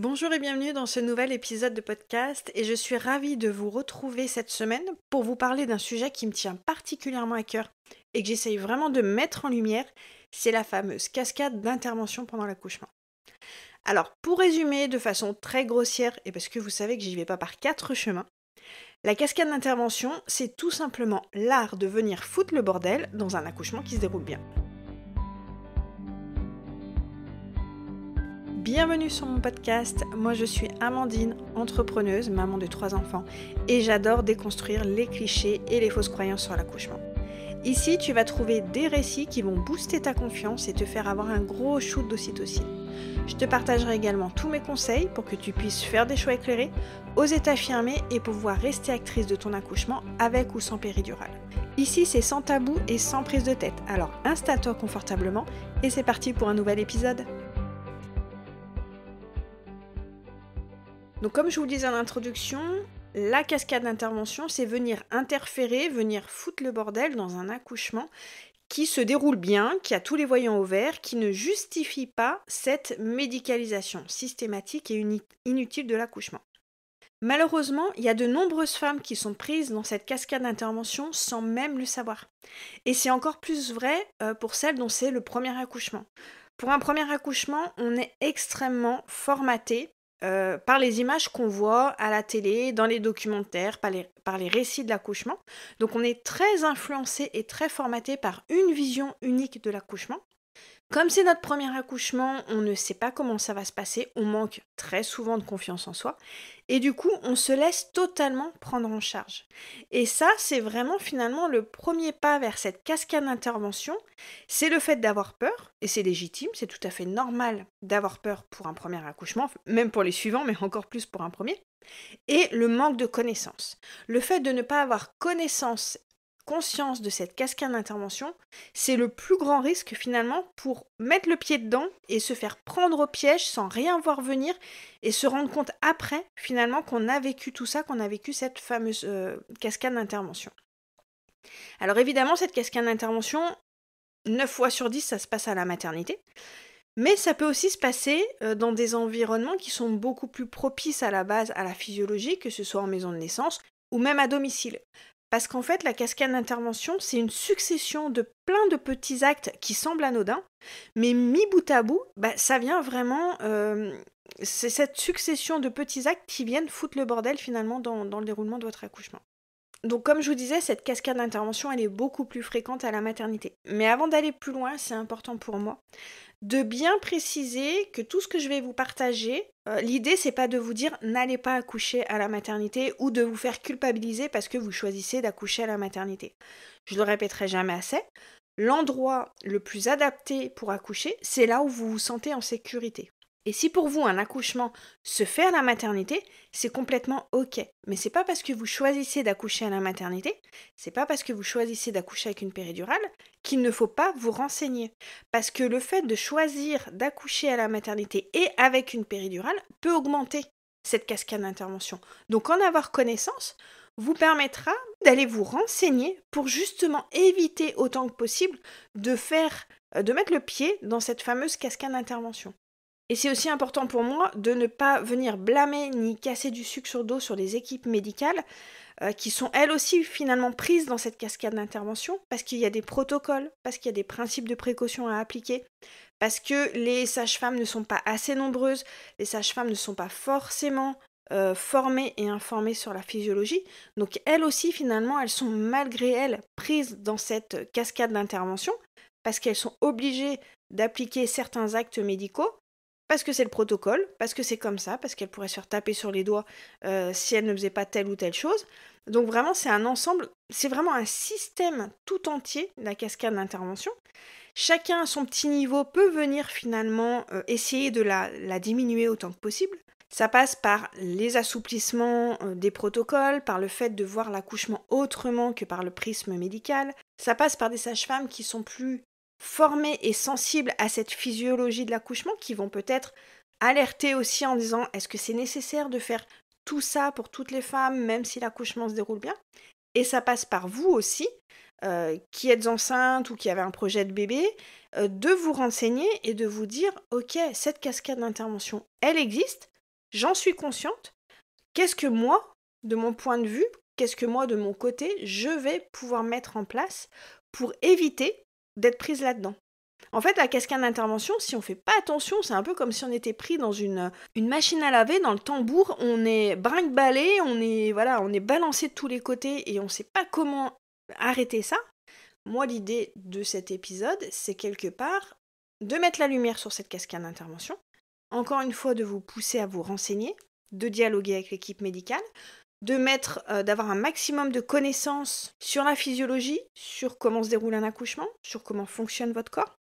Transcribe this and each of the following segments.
Bonjour et bienvenue dans ce nouvel épisode de podcast et je suis ravie de vous retrouver cette semaine pour vous parler d'un sujet qui me tient particulièrement à cœur et que j'essaye vraiment de mettre en lumière, c'est la fameuse cascade d'intervention pendant l'accouchement. Alors pour résumer de façon très grossière et parce que vous savez que j'y vais pas par quatre chemins, la cascade d'intervention c'est tout simplement l'art de venir foutre le bordel dans un accouchement qui se déroule bien. Bienvenue sur mon podcast, moi je suis Amandine, entrepreneuse, maman de 3 enfants et j'adore déconstruire les clichés et les fausses croyances sur l'accouchement. Ici tu vas trouver des récits qui vont booster ta confiance et te faire avoir un gros shoot d'ocytocine. Je te partagerai également tous mes conseils pour que tu puisses faire des choix éclairés, oser t'affirmer et pouvoir rester actrice de ton accouchement avec ou sans péridurale. Ici c'est sans tabou et sans prise de tête, alors installe-toi confortablement et c'est parti pour un nouvel épisode. Donc comme je vous le disais en introduction, la cascade d'intervention, c'est venir interférer, venir foutre le bordel dans un accouchement qui se déroule bien, qui a tous les voyants au vert, qui ne justifie pas cette médicalisation systématique et inutile de l'accouchement. Malheureusement, il y a de nombreuses femmes qui sont prises dans cette cascade d'intervention sans même le savoir. Et c'est encore plus vrai pour celles dont c'est le premier accouchement. Pour un premier accouchement, on est extrêmement formaté par les images qu'on voit à la télé, dans les documentaires, par les récits de l'accouchement. Donc on est très influencé et très formaté par une vision unique de l'accouchement. Comme c'est notre premier accouchement, on ne sait pas comment ça va se passer, on manque très souvent de confiance en soi, et du coup, on se laisse totalement prendre en charge. Et ça, c'est vraiment finalement le premier pas vers cette cascade d'intervention, c'est le fait d'avoir peur, et c'est légitime, c'est tout à fait normal d'avoir peur pour un premier accouchement, même pour les suivants, mais encore plus pour un premier, et le manque de connaissances. Le fait de ne pas avoir conscience de cette cascade d'intervention, c'est le plus grand risque finalement pour mettre le pied dedans et se faire prendre au piège sans rien voir venir et se rendre compte après finalement qu'on a vécu tout ça, qu'on a vécu cette fameuse cascade d'intervention. Alors évidemment cette cascade d'intervention, 9 fois sur 10 ça se passe à la maternité, mais ça peut aussi se passer dans des environnements qui sont beaucoup plus propices à la base à la physiologie, que ce soit en maison de naissance ou même à domicile. Parce qu'en fait, la cascade d'intervention, c'est une succession de plein de petits actes qui semblent anodins, mais mis bout à bout, ça vient vraiment... c'est cette succession de petits actes qui viennent foutre le bordel finalement dans le déroulement de votre accouchement. Donc comme je vous disais, cette cascade d'intervention, elle est beaucoup plus fréquente à la maternité. Mais avant d'aller plus loin, c'est important pour moi de bien préciser que tout ce que je vais vous partager, l'idée c'est pas de vous dire n'allez pas accoucher à la maternité ou de vous faire culpabiliser parce que vous choisissez d'accoucher à la maternité. Je le répéterai jamais assez, l'endroit le plus adapté pour accoucher, c'est là où vous vous sentez en sécurité. Et si pour vous un accouchement se fait à la maternité, c'est complètement ok. Mais c'est pas parce que vous choisissez d'accoucher à la maternité, c'est pas parce que vous choisissez d'accoucher avec une péridurale qu'il ne faut pas vous renseigner. Parce que le fait de choisir d'accoucher à la maternité et avec une péridurale peut augmenter cette cascade d'intervention. Donc en avoir connaissance vous permettra d'aller vous renseigner pour justement éviter autant que possible de mettre le pied dans cette fameuse cascade d'intervention. Et c'est aussi important pour moi de ne pas venir blâmer ni casser du sucre sur le dos sur les équipes médicales qui sont elles aussi finalement prises dans cette cascade d'intervention parce qu'il y a des protocoles, parce qu'il y a des principes de précaution à appliquer, parce que les sages-femmes ne sont pas assez nombreuses, les sages-femmes ne sont pas forcément formées et informées sur la physiologie. Donc elles aussi finalement, elles sont malgré elles prises dans cette cascade d'intervention parce qu'elles sont obligées d'appliquer certains actes médicaux parce que c'est le protocole, parce que c'est comme ça, parce qu'elle pourrait se faire taper sur les doigts si elle ne faisait pas telle ou telle chose. Donc vraiment, c'est un ensemble, c'est vraiment un système tout entier, la cascade d'intervention. Chacun à son petit niveau peut venir finalement essayer de la diminuer autant que possible. Ça passe par les assouplissements des protocoles, par le fait de voir l'accouchement autrement que par le prisme médical. Ça passe par des sages-femmes qui sont plus formés et sensibles à cette physiologie de l'accouchement, qui vont peut-être alerter aussi en disant est-ce que c'est nécessaire de faire tout ça pour toutes les femmes, même si l'accouchement se déroule bien. Et ça passe par vous aussi, qui êtes enceinte ou qui avez un projet de bébé, de vous renseigner et de vous dire ok, cette cascade d'intervention, elle existe, j'en suis consciente. Qu'est-ce que moi, de mon point de vue, qu'est-ce que moi, de mon côté, je vais pouvoir mettre en place pour éviter d'être prise là-dedans? En fait, la cascade d'intervention, si on fait pas attention, c'est un peu comme si on était pris dans une machine à laver, dans le tambour, on est brinque-ballé, on est balancé de tous les côtés et on sait pas comment arrêter ça. Moi, l'idée de cet épisode, c'est quelque part de mettre la lumière sur cette cascade d'intervention, encore une fois de vous pousser à vous renseigner, de dialoguer avec l'équipe médicale, d'avoir un maximum de connaissances sur la physiologie, sur comment se déroule un accouchement, sur comment fonctionne votre corps,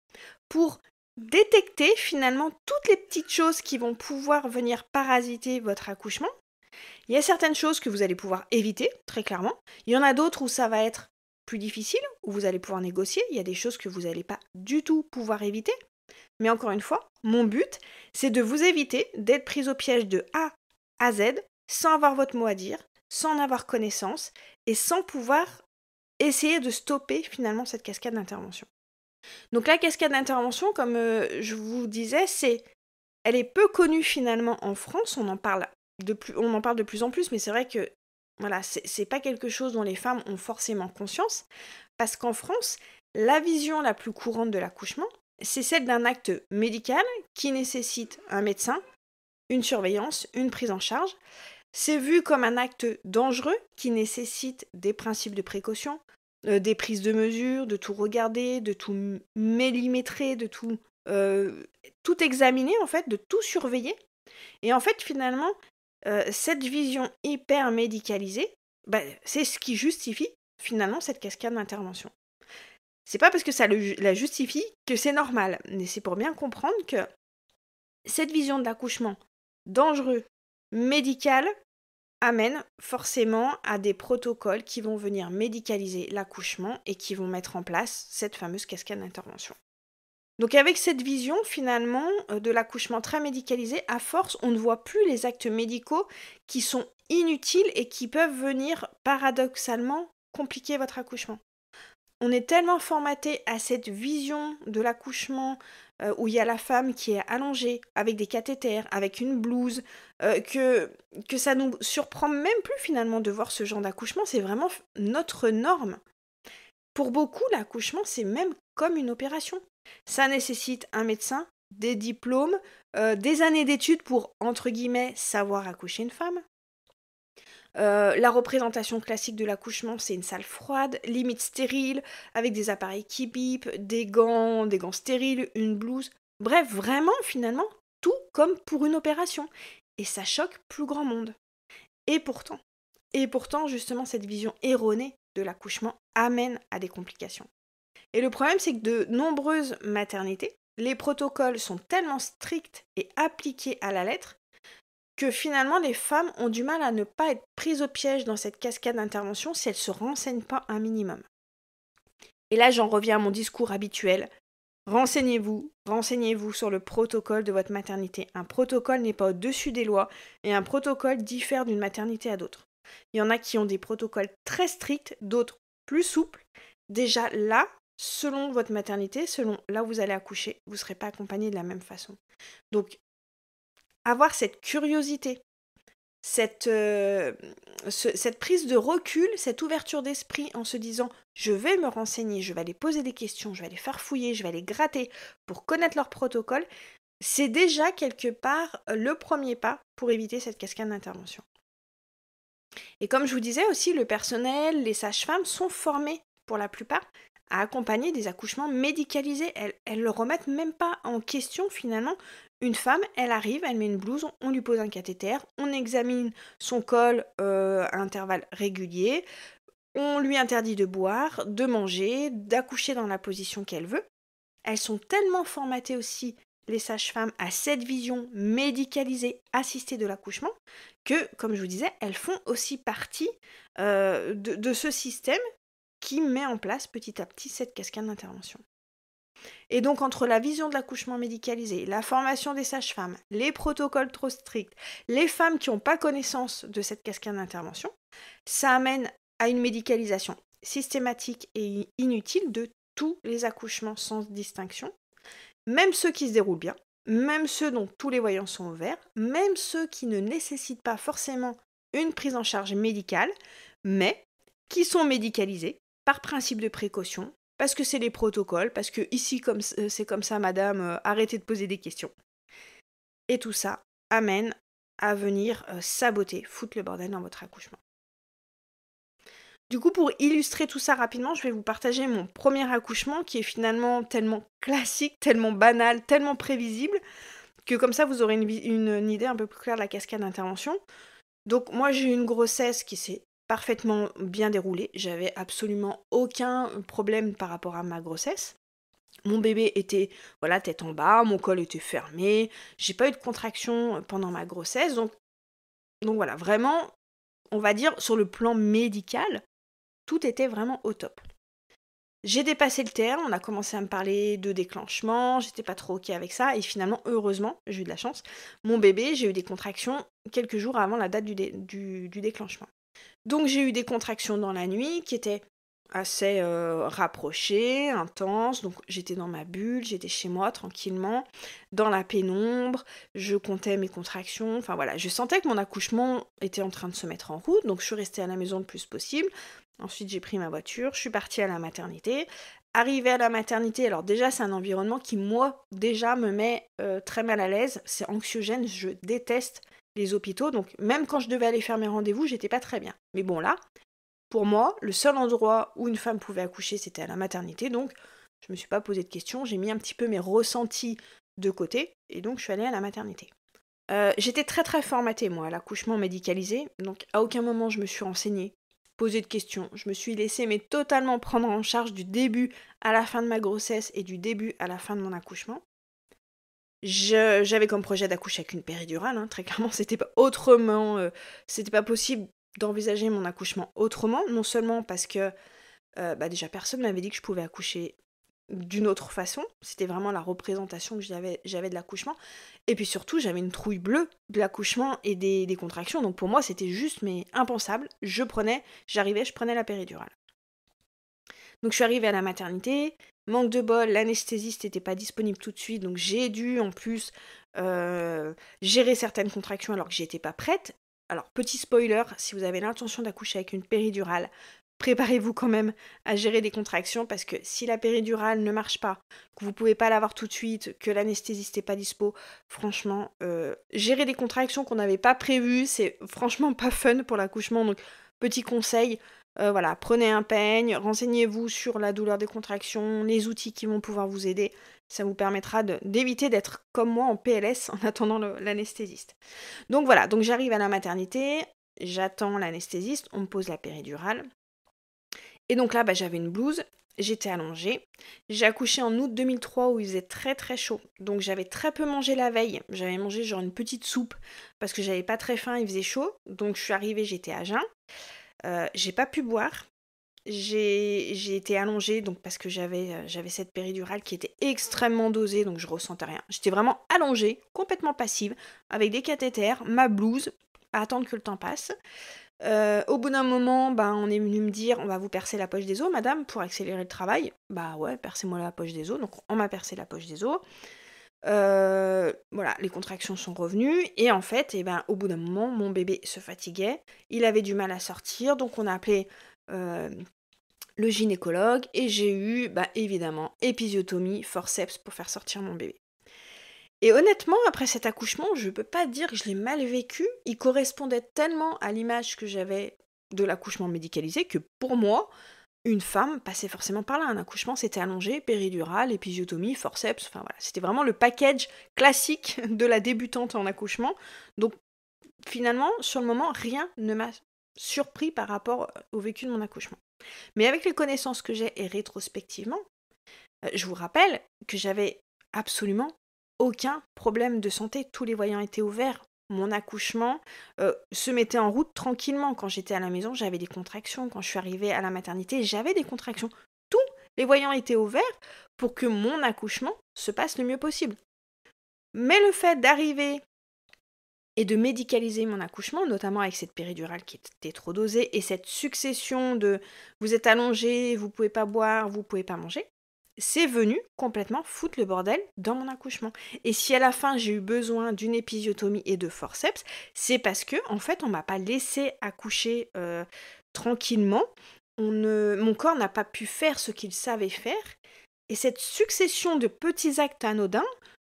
pour détecter finalement toutes les petites choses qui vont pouvoir venir parasiter votre accouchement. Il y a certaines choses que vous allez pouvoir éviter, très clairement. Il y en a d'autres où ça va être plus difficile, où vous allez pouvoir négocier. Il y a des choses que vous n'allez pas du tout pouvoir éviter. Mais encore une fois, mon but, c'est de vous éviter d'être prise au piège de A à Z, sans avoir votre mot à dire, sans en avoir connaissance, et sans pouvoir essayer de stopper finalement cette cascade d'intervention. Donc la cascade d'intervention, comme je vous disais, elle est peu connue finalement en France, on en parle de plus en plus, mais c'est vrai que voilà, c'est pas quelque chose dont les femmes ont forcément conscience, parce qu'en France, la vision la plus courante de l'accouchement, c'est celle d'un acte médical qui nécessite un médecin, une surveillance, une prise en charge. C'est vu comme un acte dangereux qui nécessite des principes de précaution, des prises de mesures, de tout regarder, de tout millimétrer, de tout examiner en fait, de tout surveiller. Et en fait finalement, cette vision hyper médicalisée, c'est ce qui justifie finalement cette cascade d'intervention. C'est pas parce que ça la justifie que c'est normal, mais c'est pour bien comprendre que cette vision de l'accouchement dangereux, médical, amène forcément à des protocoles qui vont venir médicaliser l'accouchement et qui vont mettre en place cette fameuse cascade d'intervention. Donc avec cette vision finalement de l'accouchement très médicalisé, à force, on ne voit plus les actes médicaux qui sont inutiles et qui peuvent venir paradoxalement compliquer votre accouchement. On est tellement formaté à cette vision de l'accouchement où il y a la femme qui est allongée avec des cathéters, avec une blouse, que ça nous surprend même plus finalement de voir ce genre d'accouchement. C'est vraiment notre norme. Pour beaucoup, l'accouchement, c'est même comme une opération. Ça nécessite un médecin, des diplômes, des années d'études pour, entre guillemets, savoir accoucher une femme. La représentation classique de l'accouchement, c'est une salle froide, limite stérile, avec des appareils qui bipent, des gants stériles, une blouse. Bref, vraiment, finalement, tout comme pour une opération. Et ça choque plus grand monde. Et pourtant, justement, cette vision erronée de l'accouchement amène à des complications. Et le problème, c'est que de nombreuses maternités, les protocoles sont tellement stricts et appliqués à la lettre que finalement les femmes ont du mal à ne pas être prises au piège dans cette cascade d'intervention si elles ne se renseignent pas un minimum. Et là, j'en reviens à mon discours habituel. Renseignez-vous sur le protocole de votre maternité. Un protocole n'est pas au-dessus des lois et un protocole diffère d'une maternité à d'autres. Il y en a qui ont des protocoles très stricts, d'autres plus souples. Déjà là, selon votre maternité, selon là où vous allez accoucher, vous ne serez pas accompagné de la même façon. Donc, avoir cette curiosité, cette prise de recul, cette ouverture d'esprit en se disant « je vais me renseigner, je vais aller poser des questions, je vais aller farfouiller, je vais aller gratter pour connaître leur protocole », c'est déjà quelque part le premier pas pour éviter cette cascade d'intervention. Et comme je vous disais aussi, le personnel, les sages-femmes sont formés pour la plupart à accompagner des accouchements médicalisés. Elles ne remettent même pas en question finalement. Une femme, elle arrive, elle met une blouse, on lui pose un cathéter, on examine son col à intervalles réguliers, on lui interdit de boire, de manger, d'accoucher dans la position qu'elle veut. Elles sont tellement formatées aussi, les sages-femmes, à cette vision médicalisée, assistée de l'accouchement, que, comme je vous disais, elles font aussi partie de ce système qui met en place petit à petit cette cascade d'intervention. Et donc entre la vision de l'accouchement médicalisé, la formation des sages-femmes, les protocoles trop stricts, les femmes qui n'ont pas connaissance de cette cascade d'intervention, ça amène à une médicalisation systématique et inutile de tous les accouchements sans distinction, même ceux qui se déroulent bien, même ceux dont tous les voyants sont ouverts, même ceux qui ne nécessitent pas forcément une prise en charge médicale, mais qui sont médicalisés par principe de précaution, parce que c'est les protocoles, parce que ici c'est comme ça madame, arrêtez de poser des questions. Et tout ça amène à venir saboter, foutre le bordel dans votre accouchement. Du coup, pour illustrer tout ça rapidement, je vais vous partager mon premier accouchement qui est finalement tellement classique, tellement banal, tellement prévisible, que comme ça vous aurez une idée un peu plus claire de la cascade d'intervention. Donc moi j'ai eu une grossesse qui s'est parfaitement bien déroulée, j'avais absolument aucun problème par rapport à ma grossesse. Mon bébé était voilà tête en bas, mon col était fermé, j'ai pas eu de contraction pendant ma grossesse, donc voilà, vraiment, on va dire sur le plan médical, tout était vraiment au top. J'ai dépassé le terme, on a commencé à me parler de déclenchement, j'étais pas trop ok avec ça, et finalement, heureusement, j'ai eu de la chance, mon bébé, j'ai eu des contractions quelques jours avant la date du déclenchement. Donc j'ai eu des contractions dans la nuit qui étaient assez rapprochées, intenses, donc j'étais dans ma bulle, j'étais chez moi tranquillement, dans la pénombre, je comptais mes contractions, enfin voilà, je sentais que mon accouchement était en train de se mettre en route, donc je suis restée à la maison le plus possible. Ensuite j'ai pris ma voiture, je suis partie à la maternité. Arrivée à la maternité, alors déjà c'est un environnement qui moi déjà me met très mal à l'aise, c'est anxiogène, je déteste les hôpitaux, donc même quand je devais aller faire mes rendez-vous, j'étais pas très bien. Mais bon là, pour moi, le seul endroit où une femme pouvait accoucher, c'était à la maternité, donc je me suis pas posé de questions, j'ai mis un petit peu mes ressentis de côté, et donc je suis allée à la maternité. J'étais très très formatée moi à l'accouchement médicalisé, donc à aucun moment je me suis renseignée, posé de questions, je me suis laissée mais totalement prendre en charge du début à la fin de ma grossesse et du début à la fin de mon accouchement. J'avais comme projet d'accoucher avec une péridurale, hein, très clairement, c'était pas autrement, c'était pas possible d'envisager mon accouchement autrement, non seulement parce que déjà personne m'avait dit que je pouvais accoucher d'une autre façon, c'était vraiment la représentation que j'avais de l'accouchement, et puis surtout j'avais une trouille bleue de l'accouchement et des contractions, donc pour moi c'était juste mais impensable, je prenais la péridurale. Donc je suis arrivée à la maternité, manque de bol, l'anesthésiste n'était pas disponible tout de suite, donc j'ai dû en plus gérer certaines contractions alors que j'étais pas prête. Alors petit spoiler, si vous avez l'intention d'accoucher avec une péridurale, préparez-vous quand même à gérer des contractions parce que si la péridurale ne marche pas, que vous pouvez pas l'avoir tout de suite, que l'anesthésiste n'est pas dispo, franchement, gérer des contractions qu'on n'avait pas prévues, c'est franchement pas fun pour l'accouchement. Donc petit conseil, voilà, prenez un peigne, renseignez-vous sur la douleur des contractions, les outils qui vont pouvoir vous aider. Ça vous permettra d'éviter d'être comme moi en PLS en attendant l'anesthésiste. Donc voilà, donc j'arrive à la maternité, j'attends l'anesthésiste, on me pose la péridurale. Et donc là, j'avais une blouse, j'étais allongée. J'ai accouché en août 2003 où il faisait très très chaud. Donc j'avais très peu mangé la veille. J'avais mangé genre une petite soupe parce que j'avais pas très faim, il faisait chaud. Donc je suis arrivée, j'étais à jeun. J'ai pas pu boire. J'ai été allongée donc parce que j'avais cette péridurale qui était extrêmement dosée, donc je ressentais rien. J'étais vraiment allongée, complètement passive, avec des cathéters, ma blouse, à attendre que le temps passe. Au bout d'un moment, on est venu me dire: «On va vous percer la poche des os, madame, pour accélérer le travail». Bah ouais, percez-moi la poche des os. Donc on m'a percé la poche des os. Voilà, les contractions sont revenues et en fait, au bout d'un moment, mon bébé se fatiguait, il avait du mal à sortir, donc on a appelé le gynécologue et j'ai eu, évidemment, épisiotomie, forceps pour faire sortir mon bébé. Et honnêtement, après cet accouchement, je peux pas dire que je l'ai mal vécu, il correspondait tellement à l'image que j'avais de l'accouchement médicalisé que pour moi, une femme passait forcément par là. Un accouchement, c'était allongé, péridurale, épisiotomie, forceps, enfin voilà, c'était vraiment le package classique de la débutante en accouchement. Donc finalement, sur le moment, rien ne m'a surpris par rapport au vécu de mon accouchement. Mais avec les connaissances que j'ai et rétrospectivement, je vous rappelle que j'avais absolument aucun problème de santé. Tous les voyants étaient ouverts. Mon accouchement se mettait en route tranquillement. Quand j'étais à la maison, j'avais des contractions. Quand je suis arrivée à la maternité, j'avais des contractions. Tous les voyants étaient ouverts pour que mon accouchement se passe le mieux possible. Mais le fait d'arriver et de médicaliser mon accouchement, notamment avec cette péridurale qui était trop dosée, et cette succession de vous êtes allongé, vous pouvez pas boire, vous pouvez pas manger, c'est venu complètement foutre le bordel dans mon accouchement. Et si à la fin j'ai eu besoin d'une épisiotomie et de forceps, c'est parce que en fait on m'a pas laissé accoucher tranquillement. Mon corps n'a pas pu faire ce qu'il savait faire. Et cette succession de petits actes anodins,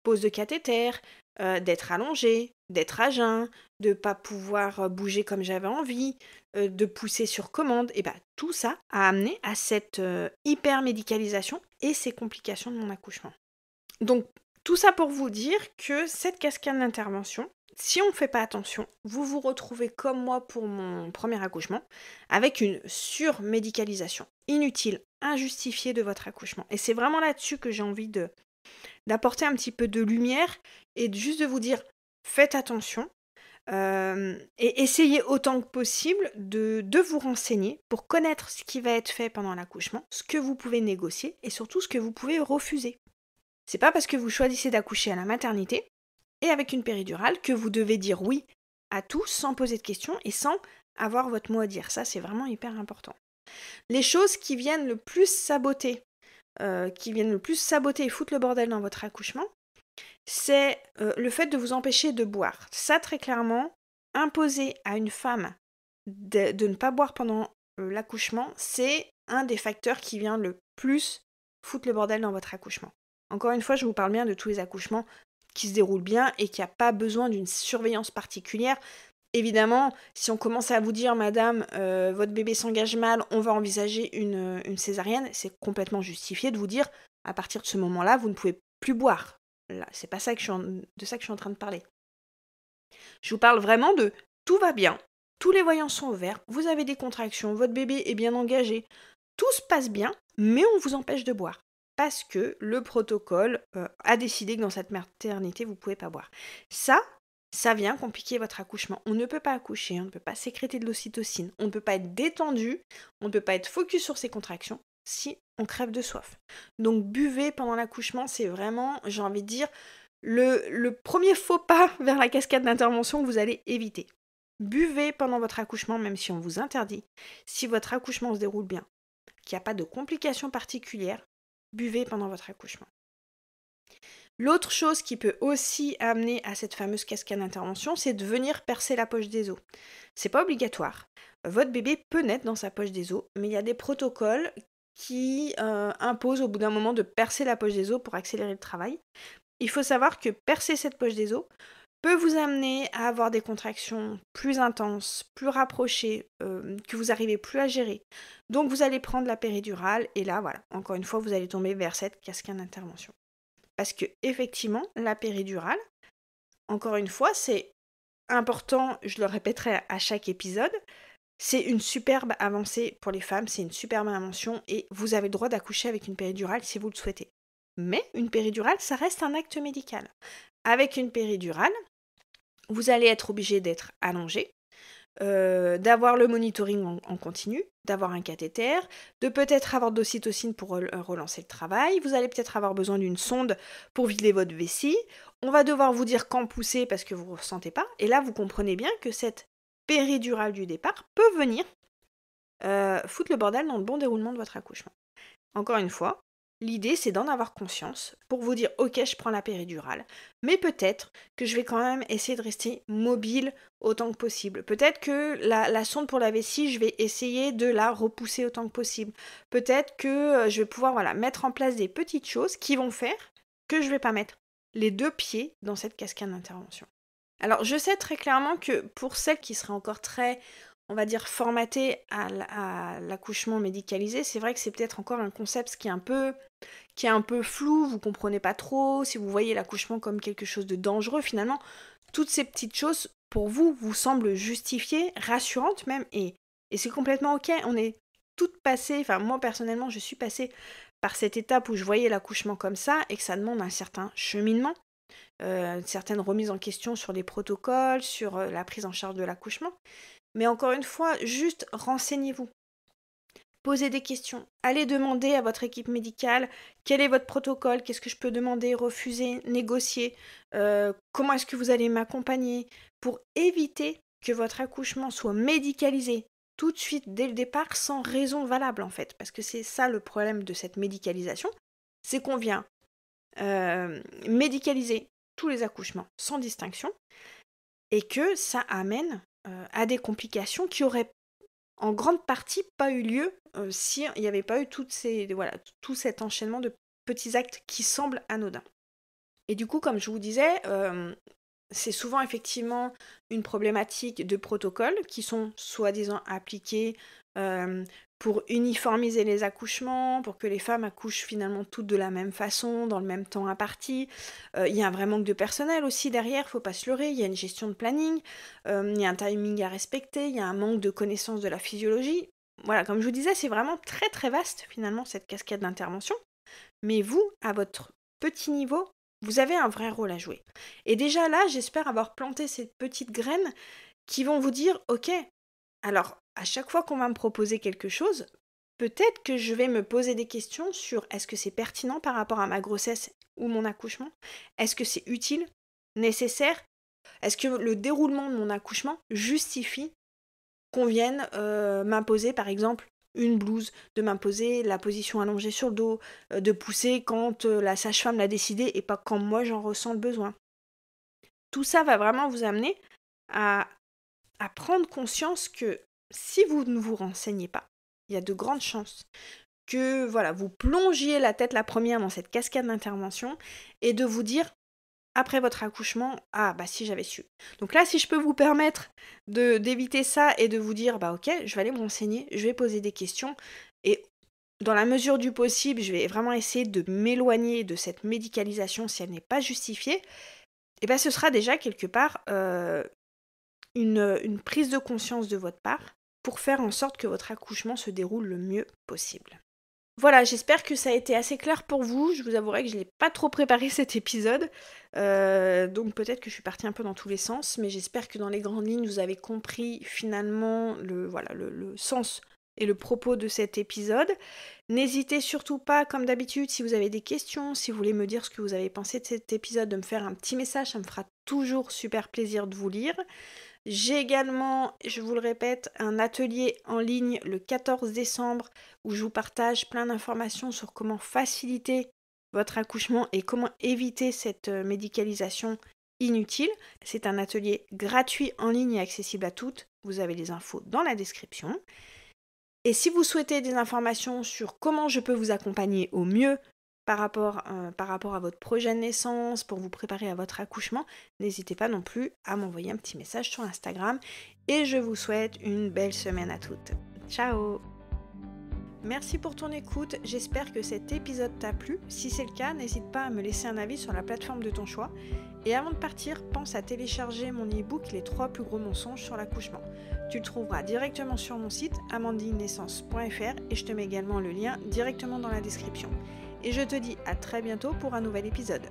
pose de cathéter, d'être allongé, d'être à jeun, de ne pas pouvoir bouger comme j'avais envie, de pousser sur commande, et bah tout ça a amené à cette hyper-médicalisation et ces complications de mon accouchement. Donc tout ça pour vous dire que cette cascade d'intervention, si on ne fait pas attention, vous vous retrouvez comme moi pour mon premier accouchement, avec une surmédicalisation inutile, injustifiée de votre accouchement. Et c'est vraiment là-dessus que j'ai envie d'apporter un petit peu de lumière et juste de vous dire, faites attention et essayez autant que possible de vous renseigner pour connaître ce qui va être fait pendant l'accouchement, ce que vous pouvez négocier et surtout ce que vous pouvez refuser. C'est pas parce que vous choisissez d'accoucher à la maternité et avec une péridurale que vous devez dire oui à tout sans poser de questions et sans avoir votre mot à dire. Ça, c'est vraiment hyper important. Les choses qui viennent le plus saboter, et foutre le bordel dans votre accouchement, c'est le fait de vous empêcher de boire. Ça, très clairement, imposer à une femme de ne pas boire pendant l'accouchement, c'est un des facteurs qui vient le plus foutre le bordel dans votre accouchement. Encore une fois, je vous parle bien de tous les accouchements qui se déroulent bien et qui n'ont pas besoin d'une surveillance particulière. Évidemment, si on commence à vous dire, madame, votre bébé s'engage mal, on va envisager une césarienne, c'est complètement justifié de vous dire, à partir de ce moment-là, vous ne pouvez plus boire. Là, c'est pas ça de ça que je suis en train de parler. Je vous parle vraiment de tout va bien, tous les voyants sont ouverts, vous avez des contractions, votre bébé est bien engagé, tout se passe bien, mais on vous empêche de boire. Parce que le protocole a décidé que dans cette maternité, vous ne pouvez pas boire. Ça vient compliquer votre accouchement. On ne peut pas accoucher, on ne peut pas sécréter de l'ocytocine, on ne peut pas être détendu, on ne peut pas être focus sur ses contractions si on crève de soif. Donc buvez pendant l'accouchement, c'est vraiment, j'ai envie de dire, le premier faux pas vers la cascade d'intervention que vous allez éviter. Buvez pendant votre accouchement, même si on vous interdit. Si votre accouchement se déroule bien, qu'il n'y a pas de complications particulières, buvez pendant votre accouchement. L'autre chose qui peut aussi amener à cette fameuse cascade d'intervention, c'est de venir percer la poche des os. C'est pas obligatoire. Votre bébé peut naître dans sa poche des os, mais il y a des protocoles qui imposent au bout d'un moment de percer la poche des os pour accélérer le travail. Il faut savoir que percer cette poche des os peut vous amener à avoir des contractions plus intenses, plus rapprochées, que vous n'arrivez plus à gérer. Donc vous allez prendre la péridurale et là, voilà, encore une fois, vous allez tomber vers cette cascade d'intervention. Parce que effectivement, la péridurale, encore une fois, c'est important, je le répéterai à chaque épisode, c'est une superbe avancée pour les femmes, c'est une superbe invention et vous avez le droit d'accoucher avec une péridurale si vous le souhaitez. Mais une péridurale, ça reste un acte médical. Avec une péridurale, vous allez être obligé d'être allongé, d'avoir le monitoring en continu, d'avoir un cathéter, de peut-être avoir de l'ocytocine pour relancer le travail, vous allez peut-être avoir besoin d'une sonde pour vider votre vessie, on va devoir vous dire quand pousser parce que vous ne ressentez pas, et là vous comprenez bien que cette péridurale du départ peut venir foutre le bordel dans le bon déroulement de votre accouchement. Encore une fois, l'idée, c'est d'en avoir conscience pour vous dire « Ok, je prends la péridurale, mais peut-être que je vais quand même essayer de rester mobile autant que possible. Peut-être que la sonde pour la vessie, je vais essayer de la repousser autant que possible. Peut-être que je vais pouvoir mettre en place des petites choses qui vont faire que je ne vais pas mettre les deux pieds dans cette cascade d'intervention. » Alors, je sais très clairement que pour celles qui seraient encore très, on va dire, formatées à l'accouchement médicalisé, c'est vrai que c'est peut-être encore un concept qui est un peu flou, vous comprenez pas trop, si vous voyez l'accouchement comme quelque chose de dangereux, finalement, toutes ces petites choses, pour vous, vous semblent justifiées, rassurantes même, et c'est complètement ok, on est toutes passées, enfin moi personnellement, je suis passée par cette étape où je voyais l'accouchement comme ça, et que ça demande un certain cheminement, certaines remises en question sur les protocoles, sur la prise en charge de l'accouchement. Mais encore une fois, juste renseignez-vous. Posez des questions. Allez demander à votre équipe médicale quel est votre protocole, qu'est-ce que je peux demander, refuser, négocier, comment est-ce que vous allez m'accompagner pour éviter que votre accouchement soit médicalisé tout de suite dès le départ sans raison valable en fait. Parce que c'est ça le problème de cette médicalisation, c'est qu'on vient médicaliser tous les accouchements sans distinction et que ça amène à des complications qui auraient en grande partie pas eu lieu si il n'y avait pas eu tout cet enchaînement de petits actes qui semblent anodins. Et du coup, comme je vous disais, c'est souvent effectivement une problématique de protocoles qui sont soi-disant appliqués pour uniformiser les accouchements, pour que les femmes accouchent finalement toutes de la même façon, dans le même temps imparti. Il y a un vrai manque de personnel aussi derrière, faut pas se leurrer, il y a une gestion de planning, il y a un timing à respecter, il y a un manque de connaissance de la physiologie. Voilà, comme je vous disais, c'est vraiment très très vaste finalement cette cascade d'intervention. Mais vous, à votre petit niveau, vous avez un vrai rôle à jouer. Et déjà là, j'espère avoir planté ces petites graines qui vont vous dire, ok, alors à chaque fois qu'on va me proposer quelque chose, peut-être que je vais me poser des questions sur est-ce que c'est pertinent par rapport à ma grossesse ou mon accouchement? Est-ce que c'est utile? Nécessaire? Est-ce que le déroulement de mon accouchement justifie qu'on vienne m'imposer par exemple une blouse, de m'imposer la position allongée sur le dos, de pousser quand la sage-femme l'a décidé et pas quand moi j'en ressens le besoin. Tout ça va vraiment vous amener à prendre conscience que si vous ne vous renseignez pas, il y a de grandes chances que vous plongiez la tête la première dans cette cascade d'intervention et de vous dire après votre accouchement, ah bah si j'avais su. Donc là, si je peux vous permettre d'éviter ça et de vous dire, bah ok, je vais aller me renseigner, je vais poser des questions et dans la mesure du possible, je vais vraiment essayer de m'éloigner de cette médicalisation si elle n'est pas justifiée, et bah ce sera déjà quelque part une prise de conscience de votre part pour faire en sorte que votre accouchement se déroule le mieux possible. Voilà, j'espère que ça a été assez clair pour vous. Je vous avouerai que je n'ai pas trop préparé cet épisode, donc peut-être que je suis partie un peu dans tous les sens, mais j'espère que dans les grandes lignes, vous avez compris finalement le sens et le propos de cet épisode. N'hésitez surtout pas, comme d'habitude, si vous avez des questions, si vous voulez me dire ce que vous avez pensé de cet épisode, de me faire un petit message, ça me fera toujours super plaisir de vous lire. J'ai également, je vous le répète, un atelier en ligne le 14 décembre où je vous partage plein d'informations sur comment faciliter votre accouchement et comment éviter cette médicalisation inutile. C'est un atelier gratuit en ligne et accessible à toutes. Vous avez les infos dans la description. Et si vous souhaitez des informations sur comment je peux vous accompagner au mieux par rapport à votre projet de naissance, pour vous préparer à votre accouchement, n'hésitez pas non plus à m'envoyer un petit message sur Instagram. Et je vous souhaite une belle semaine à toutes. Ciao! Merci pour ton écoute, j'espère que cet épisode t'a plu. Si c'est le cas, n'hésite pas à me laisser un avis sur la plateforme de ton choix. Et avant de partir, pense à télécharger mon e-book Les 3 plus gros mensonges sur l'accouchement. Tu le trouveras directement sur mon site amandinenaissance.fr et je te mets également le lien directement dans la description. Et je te dis à très bientôt pour un nouvel épisode.